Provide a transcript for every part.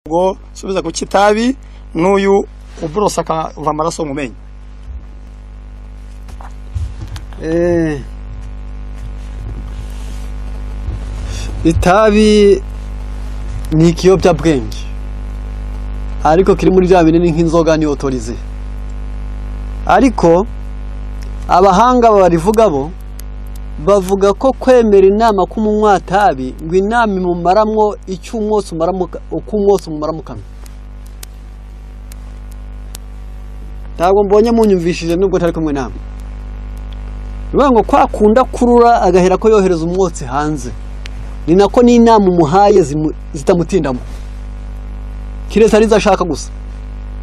ngo subiza ku kitabi n'uyu ubrosa akava amaraso mu menyo. Itabi ni ikiyobyabwenge ariko kiri muri bya binini nk'inzoga ni autorize, ariko abahanga barivuga bo bavuga ko kwemera inama k'umunywa tabi ngo inama imumaramwo icy'umwose umara mu kanwa. Ntabwo mbonye munyumvishije nubwo ntari kumwe namwe. Bivuga ngo kwakunda kurura agahera ko yohereza umwotsi hanze, ni nako n'inama umuhaye zitamutindamo, kiretse arizo ashaka gusa.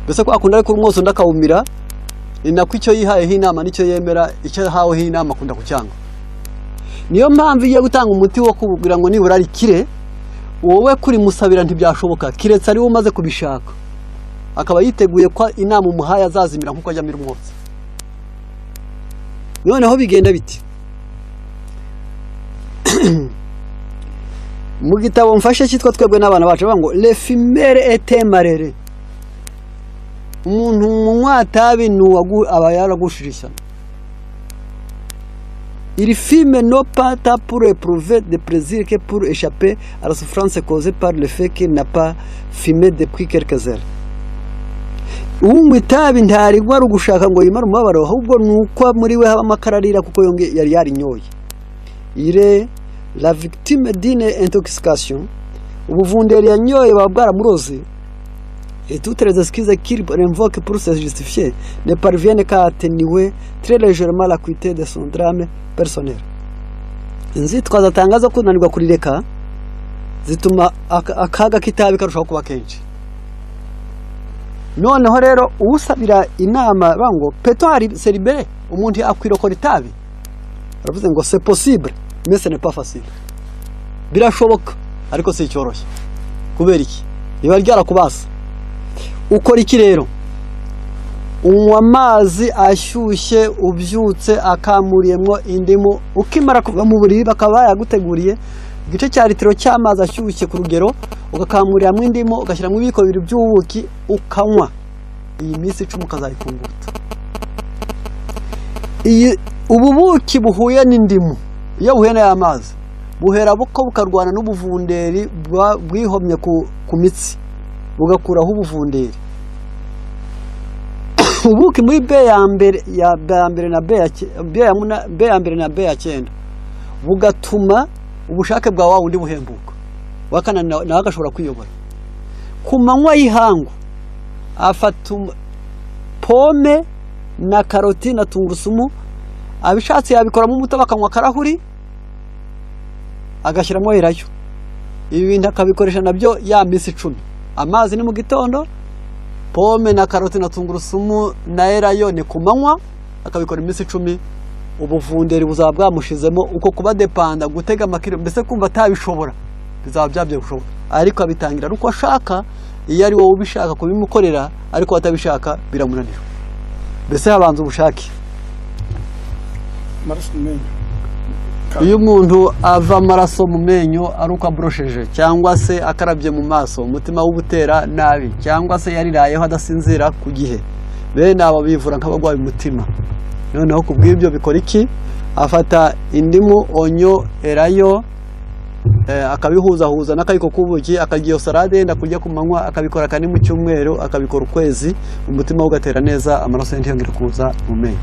Mbese kwakunda ariko umwotsi ndakawumira, ni nako icyo yihayeho inama nicyo yemera, icyo yahaweho inama akunda kucyanga. Niyo mpamvu iyo gutanga umuti wo kugira ngo nibura rikire, wowe kuri musabira ntibyashoboka, kiretse ari umaze kubishaka akaba yiteguye ko inama umuhaye azazimira nkuko ajyamira umwotsi. Noneho bigenda biti mu gitabo mfashe cyitwa twebwe n'abana bacu bavuga ngo le fumeur est marere. Umuntu munywa tabi aba yaragushirishya. Il fume non pas pour éprouver de plaisir que pour échapper à la souffrance causée par le fait qu'il n'a pas fumé depuis quelques heures. Unywa itabi ntarigwa ari gushaka ngo yimare umubabaro, ahubwo nuko muri we haba amakararira kuko yari yarinyoye. Il est la victime d'une intoxication. Ubuvunderi yanyoye baba bwaramuroze, et toutes les excuses qu'il invoque pour se justifier ne parviennent qu'à atténuer très légèrement l'acuité de son drame personnel. Inzitwazo atangaza kunanirwa kurireka zituma akaga kitabi karushaho kuba kenshi. Noneho rero usabira inama bango peut-on se libérer, umuntu akwirokora itabi. Aravuze ngo c'est possible mais ce n'est pas facile. Birashoboka ariko si cyoroshye. Kubera iki? Iba ryarakubasa. Ukora iki rero? Unywa amazi ashyushye ubyutse akamuriyemo indimu, ukimara kuva mu buriri bakaba yaguteguriye igice cya litiro cy'amazi ashyushye ku rugero, ugakamuriramo indimu, ugashyiramo ibiko bibiri by'ubuki ukanywa. Iyi minsi 10 ukazayikunguta. Ububuki buhuye n'indimu iyo buhuye n'amazi buhera buko bukarwana n'ubuvunderi bwihomye ku mitsi bugakuraho ubuvunderi. Ubuki muri B ya mbere na B ya 9 bugatuma ubushake bwa wa wundi buhembuka, wakana nawe agashobora kwiyobora. Ku manywa y'ihangu afata pome na karoti na tungurusumu, abishatse yabikoramo umutobe akanywa karahuri agashyiramo herayo. Ibi bintu akabikoresha nabyo ya minsi 10. Amazi ni mu gitondo, pome na karoti na tungurusumu na herayo ni ku manywa, akabikora iminsi 10. Ubuvunderi buzaba bwamushizemo uko kuba depanda gutega amakiro, mbese kumva atabishobora bizaba byabye gushobora, ariko abitangira uko ashaka. Iyo ari wowe ubishaka kubimukorera ariko atabishaka biramunanira. Mbese habanza ubushake. Iyo umuntu ava amaraso mu menyo ari uko abrosheje cyangwa se akarabye mu maso, umutima w'ubutera nabi cyangwa se yarirayeho adasinzira ku gihe, bene abo bivura nk'abagwaye umutima. Noneho kubw'ibyo bikora iki? Afata indimu, onyo, erayo, akabihuza n'akayiko k'ubuki, akagiyo salade yenda kurya ku manywa, akabikora kane mu cyumweru, akabikora ukwezi, umutima ugatera neza, amaraso ntiyongera kuza mu menyo.